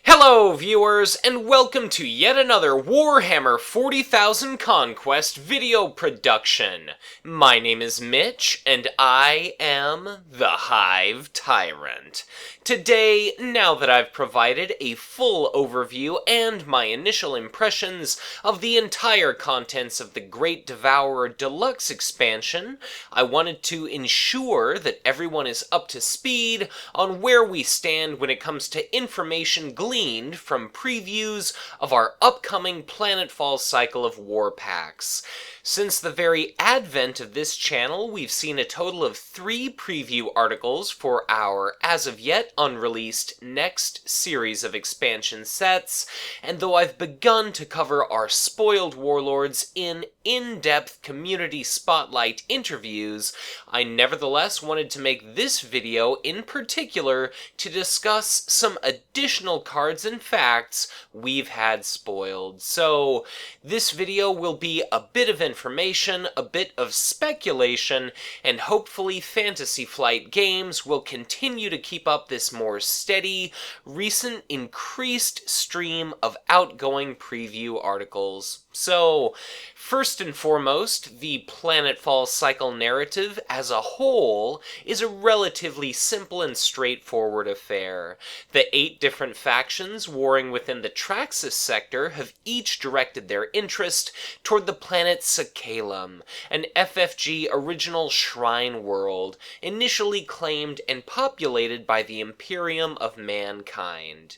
Hello viewers, and welcome to yet another Warhammer 40,000 Conquest video production. My name is Mitch, and I am the Hive Tyrant. Today, now that I've provided a full overview and my initial impressions of the entire contents of the Great Devourer Deluxe expansion, I wanted to ensure that everyone is up to speed on where we stand when it comes to information gleaned from previews of our upcoming Planetfall cycle of war packs. Since the very advent of this channel, we've seen a total of 3 preview articles for our, as of yet unreleased, next series of expansion sets, and though I've begun to cover our spoiled warlords in in-depth community spotlight interviews, I nevertheless wanted to make this video in particular to discuss some additional cards and facts we've had spoiled. So this video will be a bit of information, a bit of speculation, and hopefully Fantasy Flight Games will continue to keep up this more steady, recent increased stream of outgoing preview articles. So, first and foremost, the Planetfall cycle narrative as a whole is a relatively simple and straightforward affair. The 8 different factions warring within the Traxxas sector have each directed their interest toward the planet Sacaellum, an FFG original shrine world, initially claimed and populated by the Imperium of Mankind.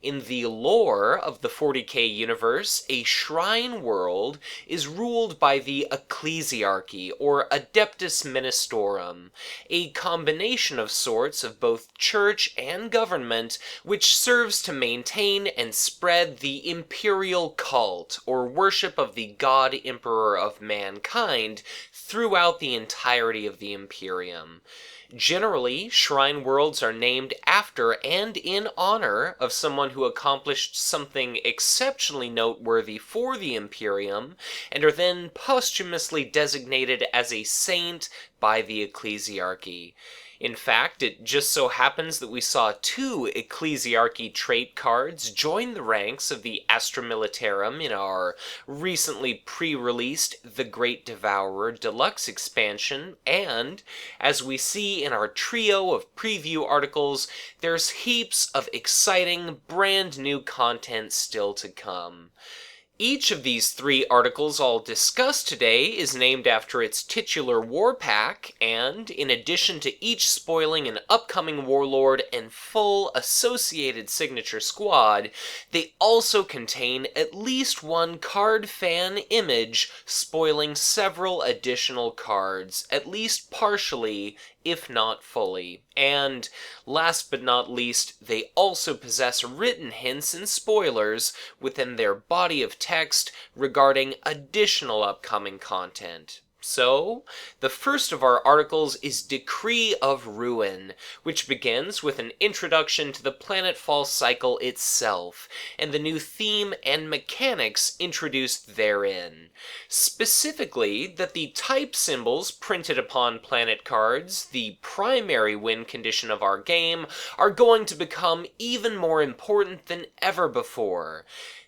In the lore of the 40k universe, a shrine world is ruled by the Ecclesiarchy, or Adeptus Ministorum, a combination of sorts of both church and government, which serves to maintain and spread the imperial cult, or worship of the god emperor of mankind, throughout the entirety of the Imperium. Generally, shrine worlds are named after and in honor of someone who accomplished something exceptionally noteworthy for the Imperium, and are then posthumously designated as a saint by the Ecclesiarchy. In fact, it just so happens that we saw 2 Ecclesiarchy trait cards join the ranks of the Astra Militarum in our recently pre-released The Great Devourer Deluxe expansion, and, as we see in our trio of preview articles, there's heaps of exciting, brand new content still to come. Each of these 3 articles I'll discuss today is named after its titular war pack, and, in addition to each spoiling an upcoming warlord and full associated signature squad, they also contain at least one card fan image spoiling several additional cards, at least partially, if not fully. And, last but not least, they also possess written hints and spoilers within their body of text regarding additional upcoming content. So, the first of our articles is Decree of Ruin, which begins with an introduction to the Planetfall cycle itself, and the new theme and mechanics introduced therein. Specifically, that the type symbols printed upon planet cards, the primary win condition of our game, are going to become even more important than ever before.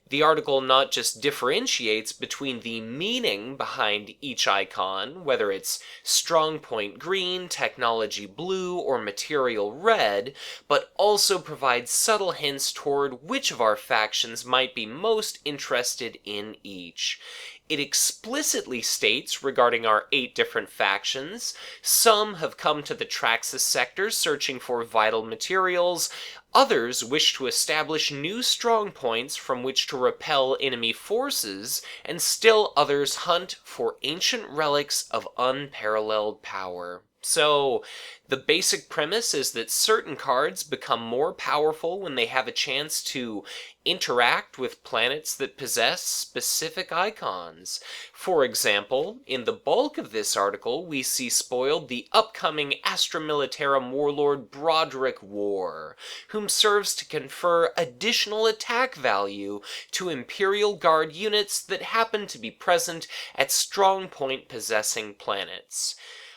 The article not just differentiates between the meaning behind each icon, whether it's strong point green, technology blue, or material red, but also provides subtle hints toward which of our factions might be most interested in each. It explicitly states regarding our 8 different factions, some have come to the Traxxas sector searching for vital materials, others wish to establish new strong points from which to repel enemy forces, and still others hunt for ancient relics of unparalleled power. So, the basic premise is that certain cards become more powerful when they have a chance to interact with planets that possess specific icons. For example, in the bulk of this article, we see spoiled the upcoming Astra Militarum warlord Broderick War, whom serves to confer additional attack value to Imperial Guard units that happen to be present at strong point possessing planets.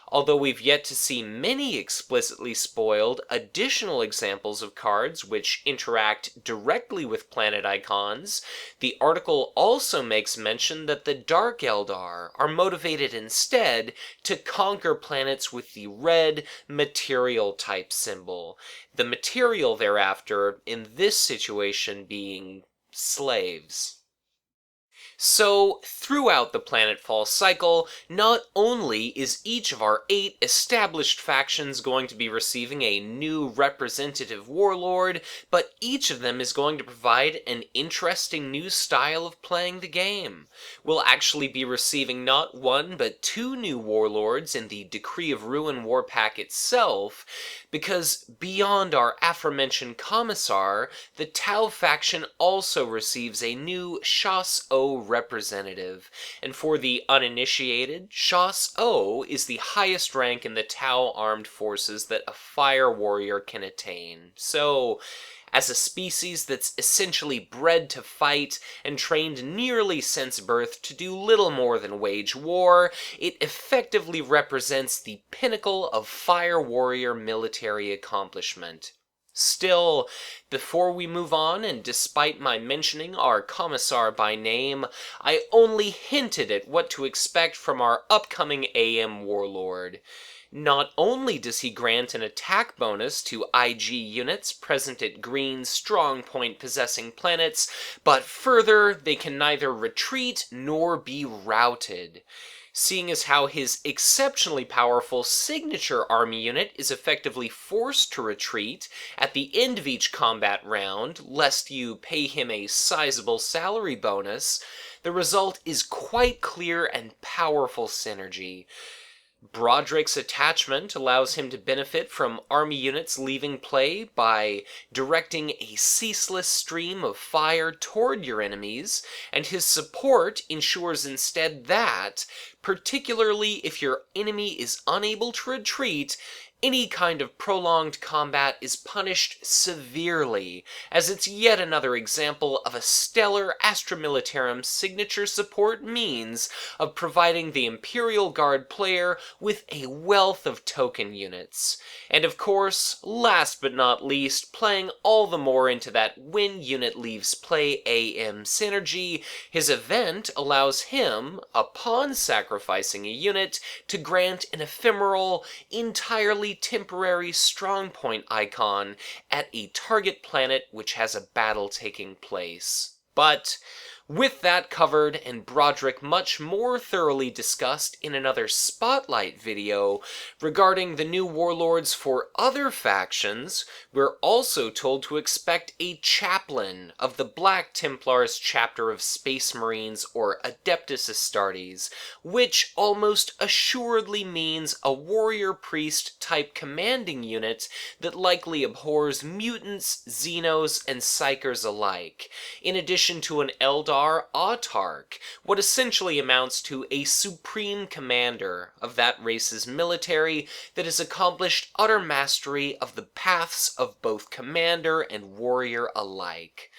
Although we've yet to see many explicitly spoiled additional examples of cards which interact directly with planet icons, the article also makes mention that the Dark Eldar are motivated instead to conquer planets with the red material type symbol. The material thereafter, in this situation, being slaves. So, throughout the Planetfall cycle, not only is each of our 8 established factions going to be receiving a new representative warlord, but each of them is going to provide an interesting new style of playing the game. We'll actually be receiving not 1 but 2 new warlords in the Decree of Ruin war pack itself, because beyond our aforementioned Commissar, the Tau faction also receives a new Shas-O representative, and for the uninitiated, Shas-O is the highest rank in the Tau armed forces that a fire warrior can attain. So, as a species that's essentially bred to fight and trained nearly since birth to do little more than wage war, it effectively represents the pinnacle of fire warrior military accomplishment. Still, before we move on, and despite my mentioning our Commissar by name, I only hinted at what to expect from our upcoming AM Warlord. Not only does he grant an attack bonus to IG units present at green strong point possessing planets, but further, they can neither retreat nor be routed. Seeing as how his exceptionally powerful signature army unit is effectively forced to retreat at the end of each combat round, lest you pay him a sizable salary bonus, the result is quite clear and powerful synergy. Broderick's attachment allows him to benefit from army units leaving play by directing a ceaseless stream of fire toward your enemies, and his support ensures instead that, particularly if your enemy is unable to retreat, any kind of prolonged combat is punished severely, as it's yet another example of a stellar Astra Militarum signature support means of providing the Imperial Guard player with a wealth of token units. And of course, last but not least, playing all the more into that when unit leaves play AM synergy, his event allows him, upon sacrificing a unit, to grant an ephemeral, entirely temporary strong point icon at a target planet which has a battle taking place. But with that covered and Broderick much more thoroughly discussed in another Spotlight video regarding the new warlords for other factions, we're also told to expect a chaplain of the Black Templars chapter of Space Marines or Adeptus Astartes, which almost assuredly means a warrior priest type commanding unit that likely abhors mutants, xenos, and psychers alike, in addition to an Eldar autarch, what essentially amounts to a supreme commander of that race's military that has accomplished utter mastery of the paths of both commander and warrior alike.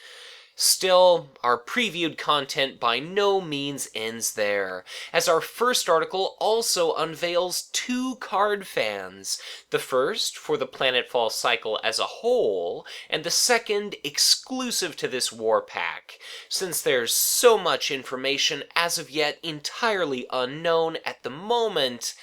Still, our previewed content by no means ends there, as our first article also unveils 2 card fans, the first for the Planetfall cycle as a whole, and the second exclusive to this war pack, since there's so much information as of yet entirely unknown at the moment.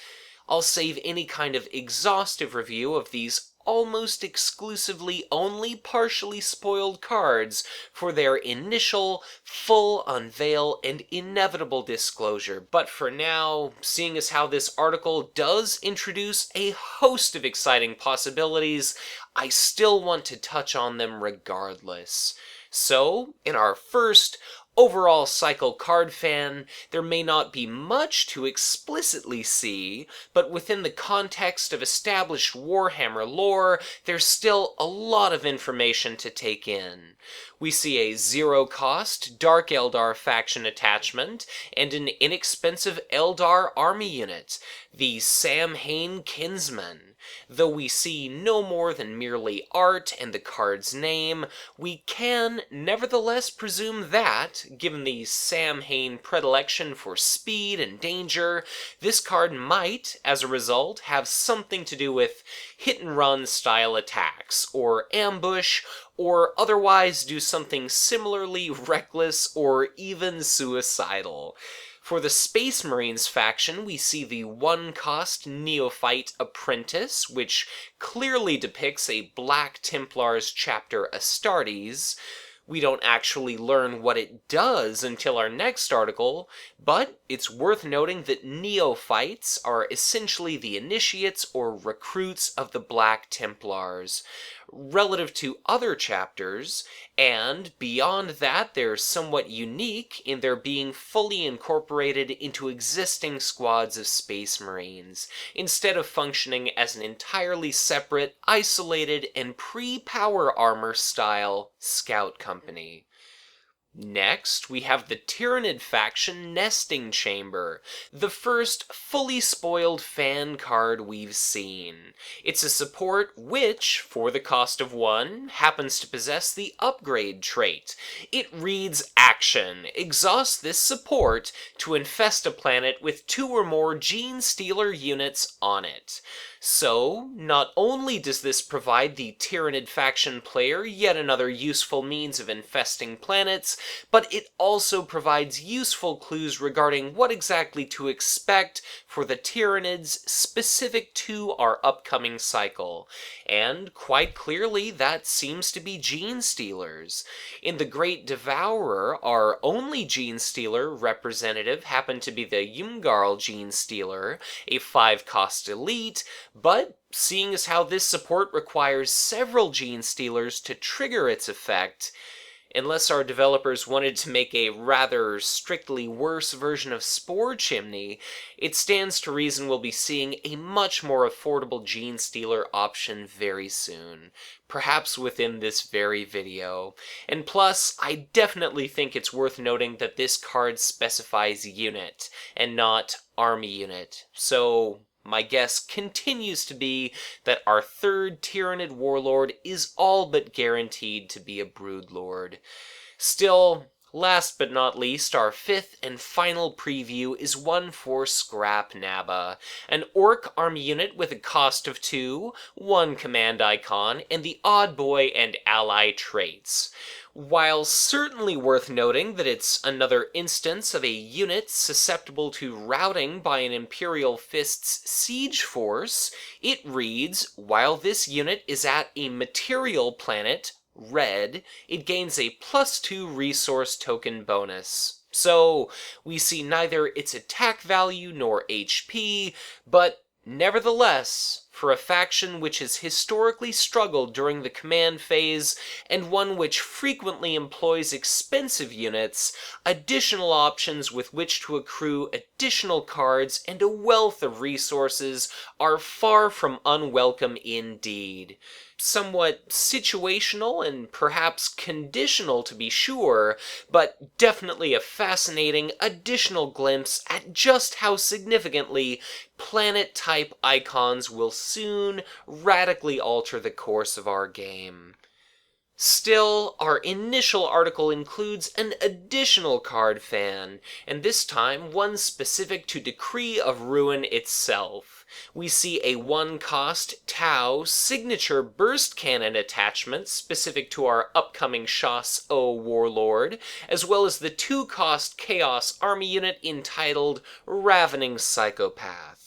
I'll save any kind of exhaustive review of these almost exclusively only partially spoiled cards for their initial, full unveil and inevitable disclosure. But for now, seeing as how this article does introduce a host of exciting possibilities, I still want to touch on them regardless. So, in our first overall cycle card fan, there may not be much to explicitly see, but within the context of established Warhammer lore, there's still a lot of information to take in. We see a zero-cost Dark Eldar faction attachment and an inexpensive Eldar army unit. the Samhain Kinsman. Though we see no more than merely art and the card's name, we can nevertheless presume that, given the Samhain predilection for speed and danger, this card might, as a result, have something to do with hit-and-run style attacks, or ambush, or otherwise do something similarly reckless or even suicidal. For the Space Marines faction, we see the one-cost Neophyte Apprentice, which clearly depicts a Black Templars chapter Astartes. We don't actually learn what it does until our next article, but it's worth noting that Neophytes are essentially the initiates or recruits of the Black Templars. Relative to other chapters, and beyond that, they're somewhat unique in their being fully incorporated into existing squads of Space Marines, instead of functioning as an entirely separate, isolated, and pre-power armor style scout company. Next, we have the Tyranid faction Nesting Chamber, the first fully spoiled fan card we've seen. It's a support which, for the cost of 1, happens to possess the upgrade trait. It reads Action. Exhaust this support to infest a planet with 2 or more Gene Stealer units on it. So, not only does this provide the Tyranid faction player yet another useful means of infesting planets, but it also provides useful clues regarding what exactly to expect for the Tyranids specific to our upcoming cycle. And quite clearly, that seems to be Gene Stealers. In the Great Devourer, our only Gene Stealer representative happened to be the Yumgarl Gene Stealer, a 5-cost elite, but seeing as how this support requires several Gene Stealers to trigger its effect, unless our developers wanted to make a rather strictly worse version of Spore Chimney, it stands to reason we'll be seeing a much more affordable Gene Stealer option very soon, perhaps within this very video. And plus, I definitely think it's worth noting that this card specifies unit, and not army unit, so my guess continues to be that our third Tyranid Warlord is all but guaranteed to be a Broodlord. Still, last but not least, our 5th and final preview is one for Scrap Nabba, an Orc army unit with a cost of 2, 1 command icon, and the Odd Boy and ally traits. While certainly worth noting that it's another instance of a unit susceptible to routing by an Imperial Fist's siege force, it reads, while this unit is at a material planet, red, it gains a +2 resource token bonus. So, we see neither its attack value nor HP, but nevertheless, for a faction which has historically struggled during the command phase, and one which frequently employs expensive units, additional options with which to accrue additional cards and a wealth of resources are far from unwelcome indeed. Somewhat situational and perhaps conditional to be sure, but definitely a fascinating additional glimpse at just how significantly planet-type icons will soon radically alter the course of our game. Still, our initial article includes an additional card fan, and this time one specific to Decree of Ruin itself. We see a 1-cost Tau signature burst cannon attachment specific to our upcoming Shas O Warlord, as well as the 2-cost Chaos army unit entitled Ravening Psychopath.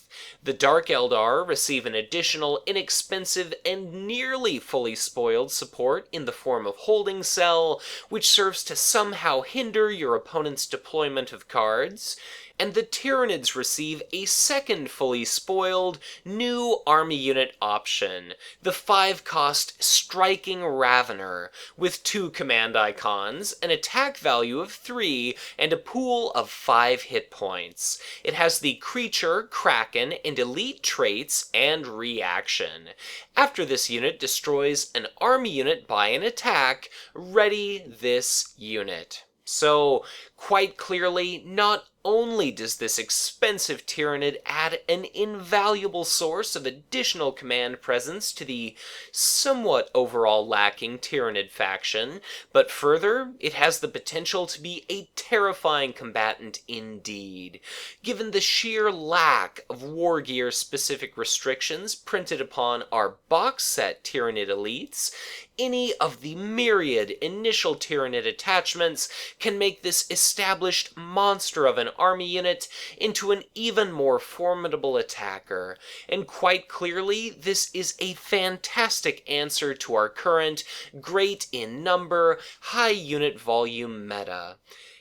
The Dark Eldar receive an additional inexpensive and nearly fully spoiled support in the form of Holding Cell, which serves to somehow hinder your opponent's deployment of cards. And the Tyranids receive a second fully spoiled new army unit option, the 5-cost Striking Ravener, with 2 command icons, an attack value of 3, and a pool of 5 hit points. It has the Creature, Kraken, and Elite traits and reaction. After this unit destroys an army unit by an attack, ready this unit. So, Quite clearly, not only does this expensive Tyranid add an invaluable source of additional command presence to the somewhat overall lacking Tyranid faction, but further, it has the potential to be a terrifying combatant indeed. Given the sheer lack of war gear specific restrictions printed upon our box set Tyranid elites, any of the myriad initial Tyranid attachments can make this established monster of an army unit into an even more formidable attacker, and quite clearly this is a fantastic answer to our current great in number, high unit volume meta.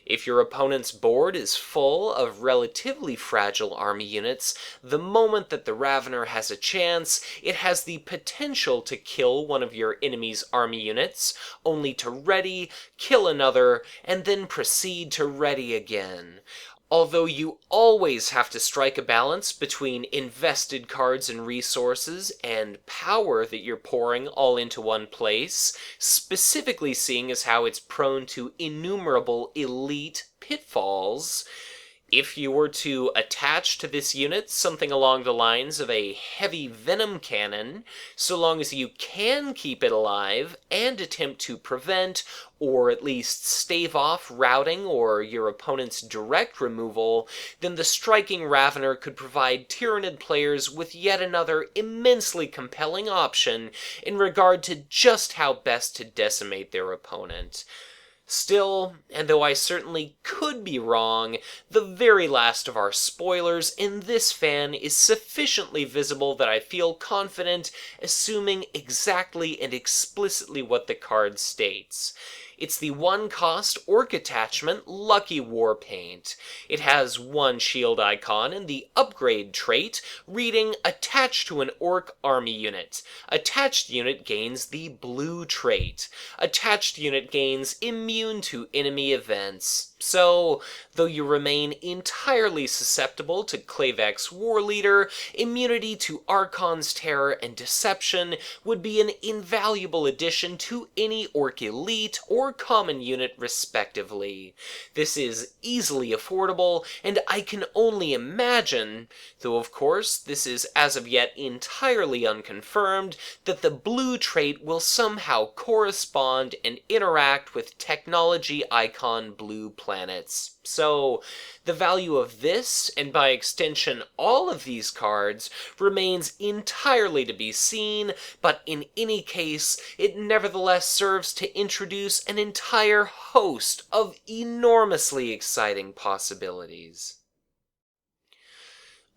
If your opponent's board is full of relatively fragile army units, the moment that the Ravener has a chance, it has the potential to kill one of your enemy's army units, only to ready, kill another, and then proceed to ready again. Although you always have to strike a balance between invested cards and resources and power that you're pouring all into one place, specifically seeing as how it's prone to innumerable elite pitfalls, if you were to attach to this unit something along the lines of a heavy venom cannon, so long as you can keep it alive and attempt to prevent or at least stave off routing or your opponent's direct removal, then the striking Ravener could provide Tyranid players with yet another immensely compelling option in regard to just how best to decimate their opponent. Still, and though I certainly could be wrong, the very last of our spoilers in this fan is sufficiently visible that I feel confident assuming exactly and explicitly what the card states. It's the one-cost orc attachment Lucky Warpaint. It has one shield icon and the upgrade trait reading attached to an orc army unit. Attached unit gains the blue trait. Attached unit gains immune to enemy events. So, though you remain entirely susceptible to Klavek's War Leader, immunity to Archon's Terror and Deception would be an invaluable addition to any Orc Elite or Common unit respectively. This is easily affordable, and I can only imagine, though of course this is as of yet entirely unconfirmed, that the blue trait will somehow correspond and interact with technology icon blue planets. So, the value of this, and by extension all of these cards, remains entirely to be seen, but in any case, it nevertheless serves to introduce an entire host of enormously exciting possibilities.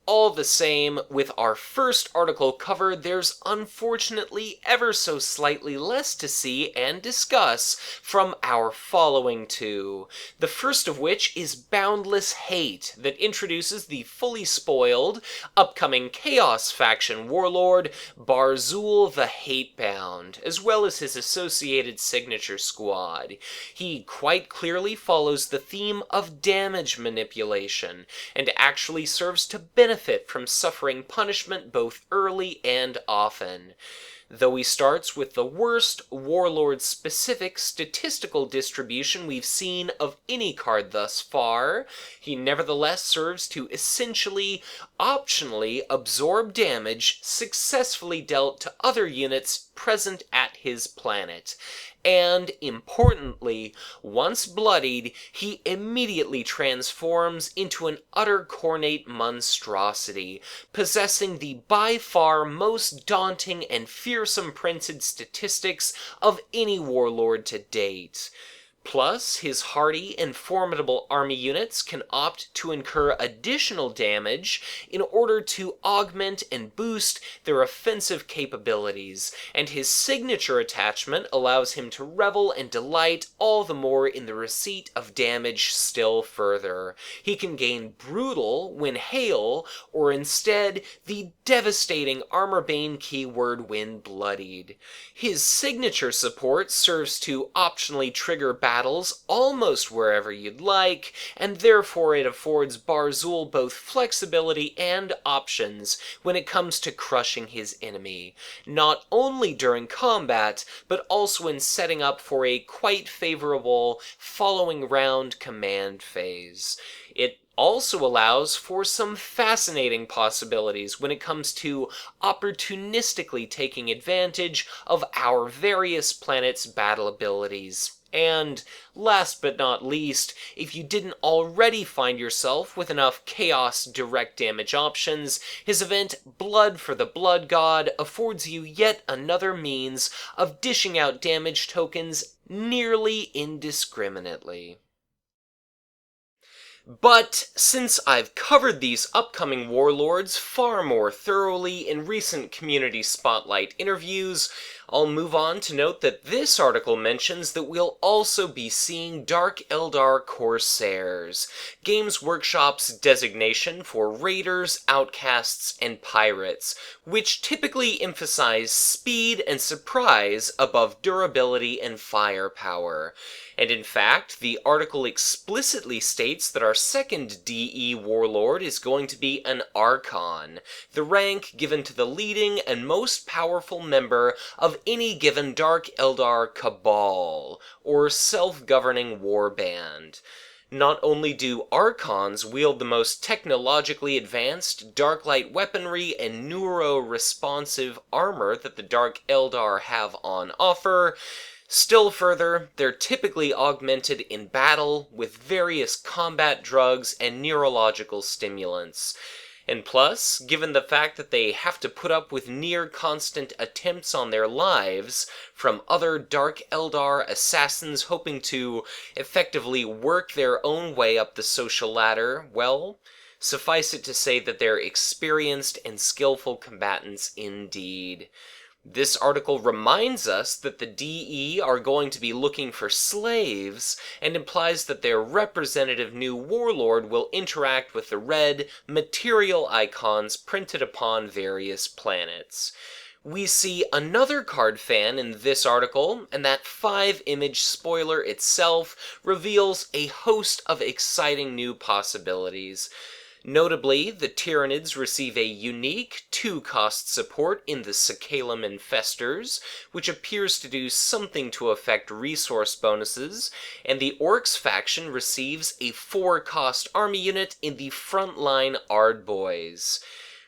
All the same, with our first article covered, there's unfortunately ever so slightly less to see and discuss from our following two. The first of which is Boundless Hate, that introduces the fully spoiled, upcoming Chaos faction warlord, Barzul the Hatebound, as well as his associated signature squad. He quite clearly follows the theme of damage manipulation, and actually serves to benefit from suffering punishment both early and often. Though he starts with the worst Warlord-specific statistical distribution we've seen of any card thus far, he nevertheless serves to essentially, optionally absorb damage successfully dealt to other units present at his planet. And, importantly, once bloodied, he immediately transforms into an utter cornate monstrosity, possessing the by far most daunting and fearsome printed statistics of any warlord to date. Plus, his hardy and formidable army units can opt to incur additional damage in order to augment and boost their offensive capabilities, and his signature attachment allows him to revel and delight all the more in the receipt of damage still further. He can gain Brutal when Hail, or instead, the devastating Armorbane keyword when Bloodied. His signature support serves to optionally trigger back battles almost wherever you'd like, and therefore it affords Barzul both flexibility and options when it comes to crushing his enemy, not only during combat, but also in setting up for a quite favorable following round command phase. It also allows for some fascinating possibilities when it comes to opportunistically taking advantage of our various planets' battle abilities. And last but not least, if you didn't already find yourself with enough Chaos direct damage options, his event Blood for the Blood God affords you yet another means of dishing out damage tokens nearly indiscriminately. But since I've covered these upcoming warlords far more thoroughly in recent community spotlight interviews, I'll move on to note that this article mentions that we'll also be seeing Dark Eldar Corsairs, Games Workshop's designation for raiders, outcasts, and pirates, which typically emphasize speed and surprise above durability and firepower. And in fact, the article explicitly states that our second DE warlord is going to be an Archon, the rank given to the leading and most powerful member of any given Dark Eldar cabal, or self-governing warband. Not only do Archons wield the most technologically advanced Darklight weaponry and neuro-responsive armor that the Dark Eldar have on offer, still further, they're typically augmented in battle with various combat drugs and neurological stimulants. And plus, given the fact that they have to put up with near-constant attempts on their lives from other Dark Eldar assassins hoping to effectively work their own way up the social ladder, well, suffice it to say that they're experienced and skillful combatants indeed. This article reminds us that the DE are going to be looking for slaves, and implies that their representative new warlord will interact with the red, material icons printed upon various planets. We see another card fan in this article, and that 5-image spoiler itself reveals a host of exciting new possibilities. Notably, the Tyranids receive a unique 2-cost support in the Sacaellum Infestors, which appears to do something to affect resource bonuses, and the Orcs faction receives a 4-cost army unit in the Frontline Ardboys.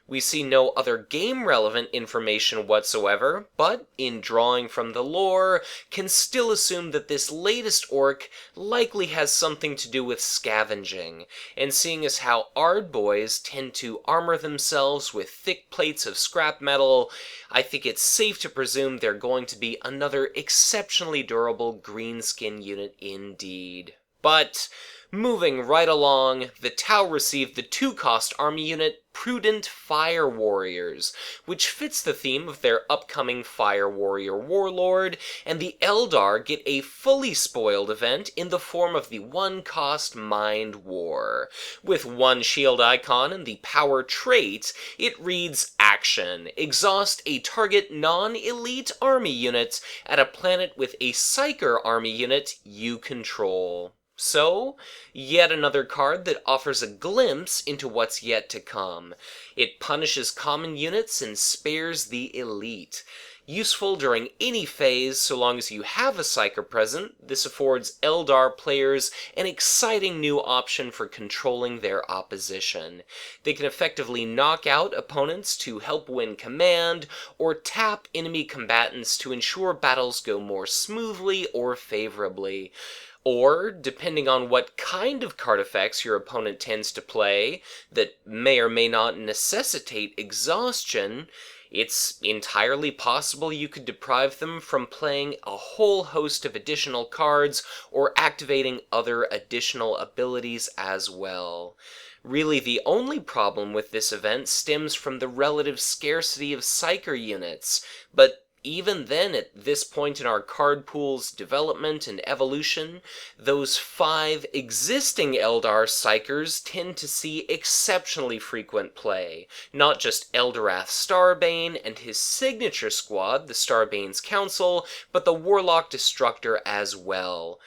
We see no other game-relevant information whatsoever, but, in drawing from the lore, can still assume that this latest orc likely has something to do with scavenging, and seeing as how Ardboys tend to armor themselves with thick plates of scrap metal, I think it's safe to presume they're going to be another exceptionally durable greenskin unit indeed. But moving right along, the Tau received the 2-cost army unit Prudent Fire Warriors, which fits the theme of their upcoming Fire Warrior Warlord, and the Eldar get a fully spoiled event in the form of the 1-cost Mind War. With 1 shield icon and the power trait, it reads Action. Exhaust a target non-elite army unit at a planet with a Psyker army unit you control. So, yet another card that offers a glimpse into what's yet to come. It punishes common units and spares the elite. Useful during any phase so long as you have a Psyker present, this affords Eldar players an exciting new option for controlling their opposition. They can effectively knock out opponents to help win command, or tap enemy combatants to ensure battles go more smoothly or favorably. Or, depending on what kind of card effects your opponent tends to play, that may or may not necessitate exhaustion, it's entirely possible you could deprive them from playing a whole host of additional cards or activating other additional abilities as well. Really, the only problem with this event stems from the relative scarcity of Psyker units, but even then, at this point in our card pool's development and evolution, those 5 existing Eldar Psykers tend to see exceptionally frequent play. Not just Eldorath Starbane and his signature squad, the Starbane's Council, but the Warlock Destructor as well.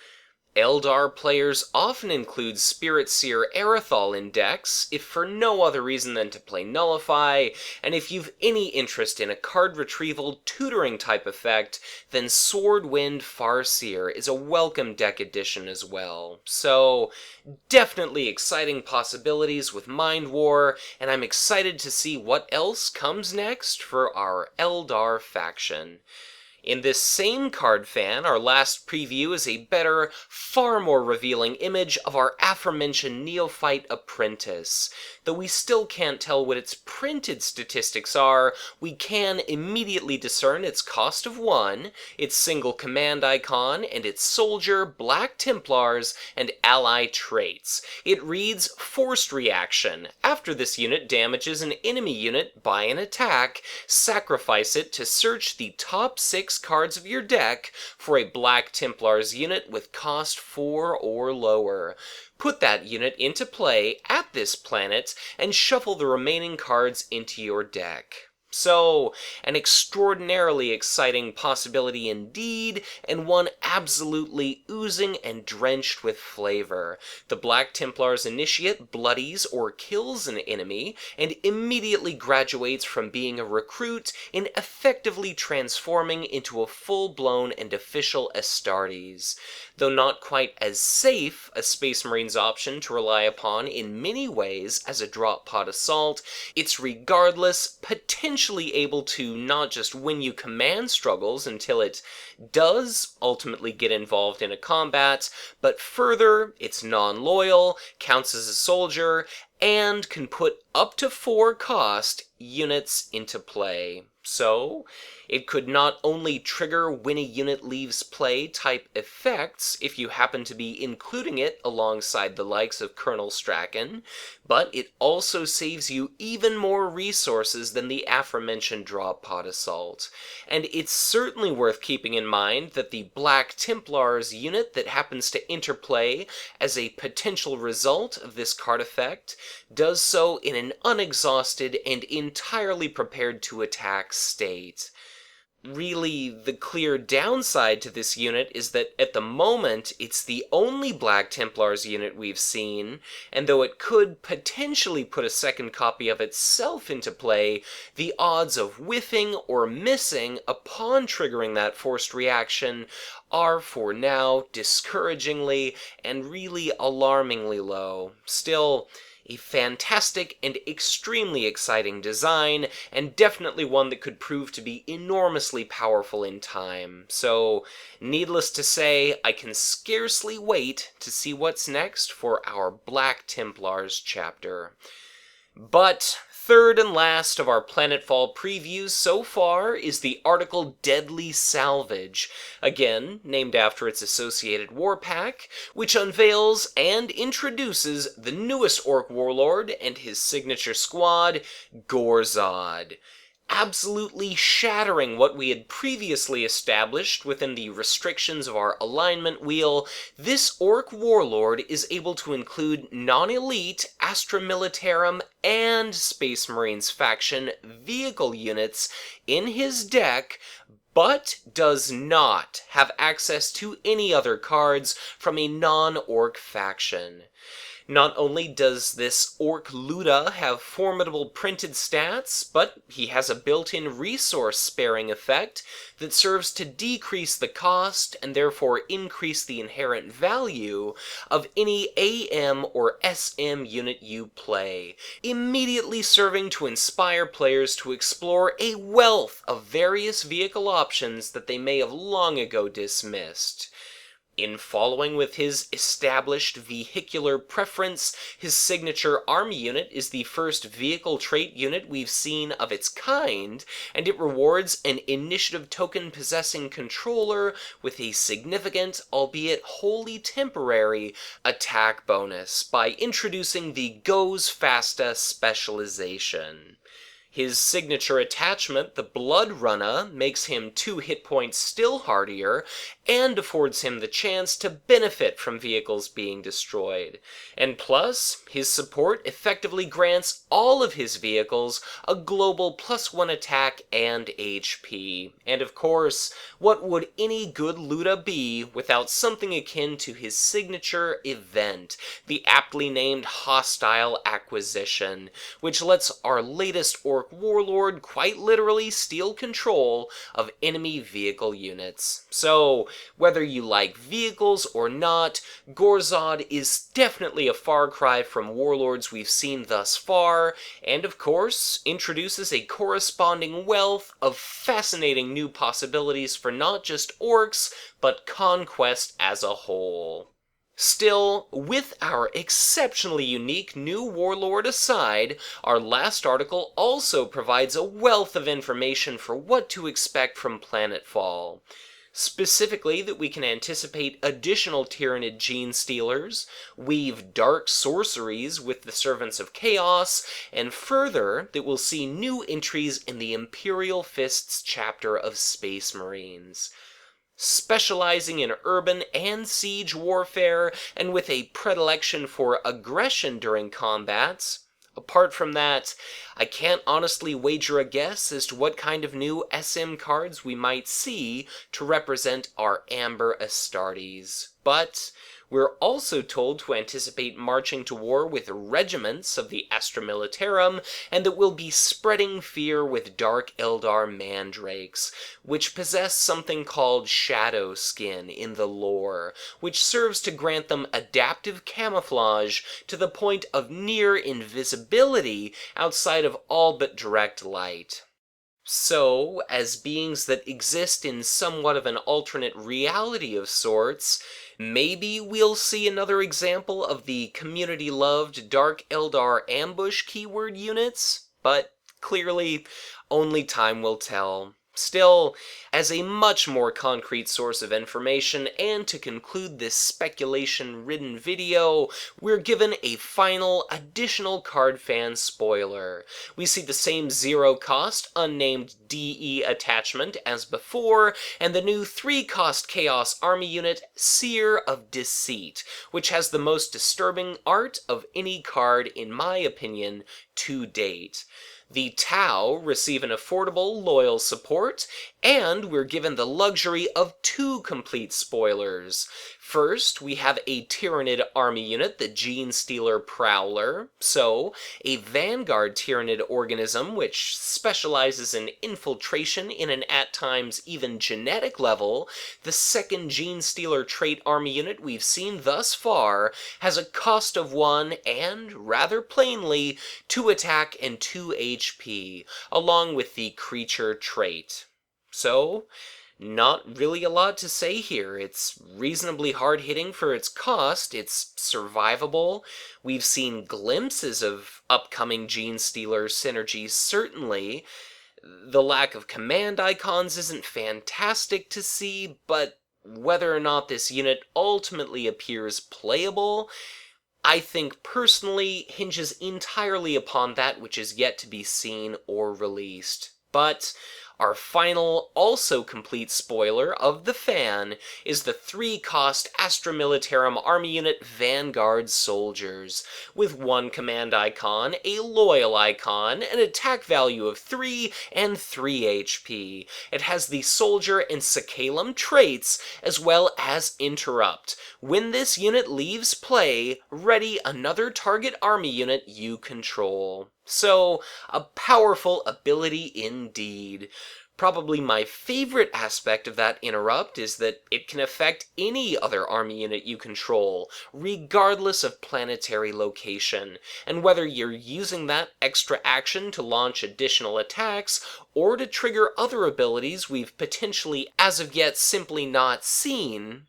Eldar players often include Spirit Seer Aerithal in decks, if for no other reason than to play Nullify, and if you've any interest in a card retrieval tutoring type effect, then Swordwind Farseer is a welcome deck addition as well. So, definitely exciting possibilities with Mind War, and I'm excited to see what else comes next for our Eldar faction. In this same card fan, our last preview is a better, far more revealing image of our aforementioned neophyte apprentice. Though we still can't tell what its printed statistics are, we can immediately discern its cost of 1, its single command icon, and its soldier, Black Templars, and ally traits. It reads Forced Reaction. After this unit damages an enemy unit by an attack, sacrifice it to search the top 6 cards of your deck for a Black Templars unit with cost 4 or lower. Put that unit into play at this planet and shuffle the remaining cards into your deck. So, an extraordinarily exciting possibility indeed, and one absolutely oozing and drenched with flavor. The Black Templars Initiate bloodies or kills an enemy, and immediately graduates from being a recruit in effectively transforming into a full-blown and official Astartes. Though not quite as safe a Space Marines option to rely upon in many ways as a drop pod assault, it's regardless potentially able to not just win you command struggles until it does ultimately get involved in a combat, but further, it's non-loyal, counts as a soldier, and can put up to 4 cost units into play. So, it could not only trigger when a unit leaves play type effects if you happen to be including it alongside the likes of Colonel Strachan, but it also saves you even more resources than the aforementioned drop pod assault. And it's certainly worth keeping in mind that the Black Templars unit that happens to interplay as a potential result of this card effect does so in an unexhausted and entirely prepared to attack state. Really, the clear downside to this unit is that at the moment, it's the only Black Templars unit we've seen, and though it could potentially put a second copy of itself into play, the odds of whiffing or missing upon triggering that forced reaction are, for now, discouragingly and really alarmingly low. Still, a fantastic and extremely exciting design, and definitely one that could prove to be enormously powerful in time. So, needless to say, I can scarcely wait to see what's next for our Black Templars chapter. But third and last of our Planetfall previews so far is the article Deadly Salvage, again named after its associated war pack, which unveils and introduces the newest Orc Warlord and his signature squad, Gores Odd. Absolutely shattering what we had previously established within the restrictions of our alignment wheel, this Orc Warlord is able to include non-elite Astra Militarum and Space Marines faction vehicle units in his deck, but does not have access to any other cards from a non-Orc faction. Not only does this Orc Luda have formidable printed stats, but he has a built-in resource-sparing effect that serves to decrease the cost and therefore increase the inherent value of any AM or SM unit you play, immediately serving to inspire players to explore a wealth of various vehicle options that they may have long ago dismissed. In following with his established vehicular preference, his signature army unit is the first vehicle trait unit we've seen of its kind, and it rewards an initiative token possessing controller with a significant, albeit wholly temporary, attack bonus by introducing the Goes Fasta specialization. His signature attachment, the Blood Runner, makes him 2 hit points still hardier, and affords him the chance to benefit from vehicles being destroyed. And plus, his support effectively grants all of his vehicles a global +1 attack and HP. And of course, what would any good Luda be without something akin to his signature event, the aptly named Hostile Acquisition, which lets our latest Orc Warlord quite literally steal control of enemy vehicle units. So, whether you like vehicles or not, Gores Odd is definitely a far cry from Warlords we've seen thus far, and of course, introduces a corresponding wealth of fascinating new possibilities for not just Orcs, but Conquest as a whole. Still, with our exceptionally unique new Warlord aside, our last article also provides a wealth of information for what to expect from Planetfall. Specifically, that we can anticipate additional Tyranid gene stealers, weave dark sorceries with the Servants of Chaos, and further, that we'll see new entries in the Imperial Fists chapter of Space Marines. Specializing in urban and siege warfare, and with a predilection for aggression during combats. Apart from that, I can't honestly wager a guess as to what kind of new SM cards we might see to represent our Amber Astartes. But we're also told to anticipate marching to war with regiments of the Astra Militarum, and that we'll be spreading fear with Dark Eldar mandrakes, which possess something called Shadow Skin in the lore, which serves to grant them adaptive camouflage to the point of near invisibility outside of all but direct light. So, as beings that exist in somewhat of an alternate reality of sorts, maybe we'll see another example of the community-loved Dark Eldar ambush keyword units, but clearly, only time will tell. Still, as a much more concrete source of information, and to conclude this speculation-ridden video, we're given a final, additional card fan spoiler. We see the same 0-cost, unnamed DE attachment as before, and the new 3-cost Chaos Army unit, Seer of Deceit, which has the most disturbing art of any card, in my opinion, to date. The Tau receive an affordable, loyal support, and we're given the luxury of 2 complete spoilers. First, we have a Tyranid army unit, the Gene Stealer Prowler, so a Vanguard Tyranid organism which specializes in infiltration in an at times even genetic level. The second Gene Stealer trait army unit we've seen thus far has a cost of 1 and, rather plainly, 2 attack and 2 HP, along with the creature trait. So, not really a lot to say here. It's reasonably hard-hitting for its cost, it's survivable. We've seen glimpses of upcoming Gene Stealer synergies, certainly. The lack of command icons isn't fantastic to see, but whether or not this unit ultimately appears playable, I think personally hinges entirely upon that which is yet to be seen or released. But our final, also complete spoiler of the fan is the 3-cost Astra Militarum army unit Vanguard Soldiers, with 1 command icon, a loyal icon, an attack value of 3 and 3 HP. It has the Soldier and Sacaellum traits, as well as Interrupt. When this unit leaves play, ready another target army unit you control. So, a powerful ability indeed. Probably my favorite aspect of that interrupt is that it can affect any other army unit you control, regardless of planetary location, and whether you're using that extra action to launch additional attacks, or to trigger other abilities we've potentially as of yet simply not seen,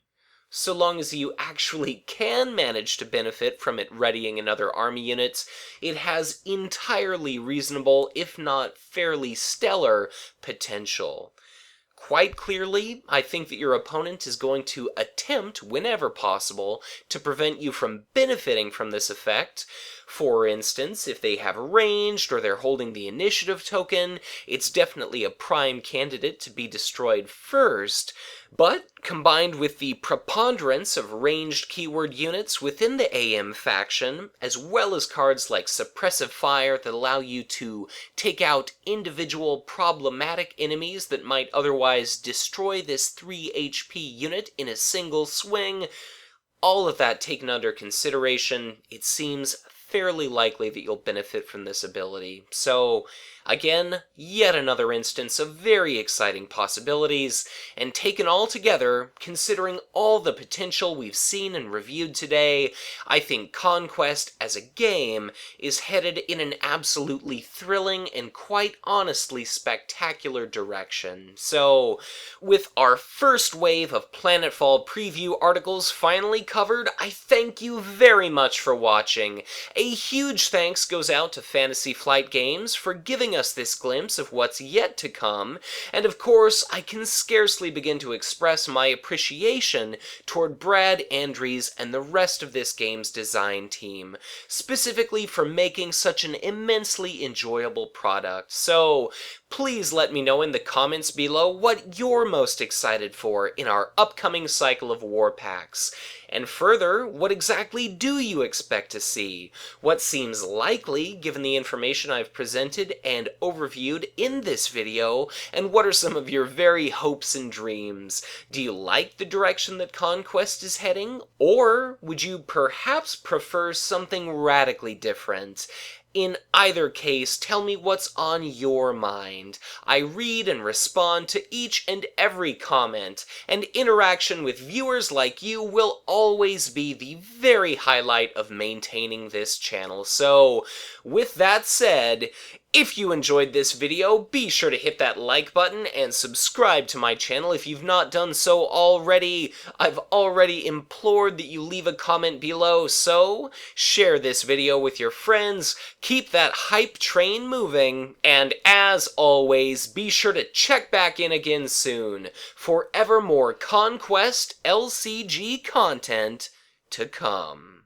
so long as you actually can manage to benefit from it readying another army unit, it has entirely reasonable, if not fairly stellar, potential. Quite clearly, I think that your opponent is going to attempt, whenever possible, to prevent you from benefiting from this effect, For instance, if they have ranged or they're holding the initiative token, it's definitely a prime candidate to be destroyed first. But combined with the preponderance of ranged keyword units within the AM faction, as well as cards like Suppressive Fire that allow you to take out individual problematic enemies that might otherwise destroy this 3 HP unit in a single swing, all of that taken under consideration, it seems fairly likely that you'll benefit from this ability. So, again, yet another instance of very exciting possibilities, and taken all together, considering all the potential we've seen and reviewed today, I think Conquest as a game is headed in an absolutely thrilling and quite honestly spectacular direction. So, with our first wave of Planetfall preview articles finally covered, I thank you very much for watching. A huge thanks goes out to Fantasy Flight Games for giving us this glimpse of what's yet to come, and of course, I can scarcely begin to express my appreciation toward Brad Andrews and the rest of this game's design team, specifically for making such an immensely enjoyable product. So, please let me know in the comments below what you're most excited for in our upcoming cycle of war packs. And further, what exactly do you expect to see? What seems likely, given the information I've presented and overviewed in this video, and what are some of your very hopes and dreams? Do you like the direction that Conquest is heading? Or would you perhaps prefer something radically different? In either case, tell me what's on your mind. I read and respond to each and every comment, and interaction with viewers like you will always be the very highlight of maintaining this channel. So, with that said, if you enjoyed this video, be sure to hit that like button and subscribe to my channel if you've not done so already. I've already implored that you leave a comment below, so share this video with your friends, keep that hype train moving, and as always, be sure to check back in again soon for ever more Conquest LCG content to come.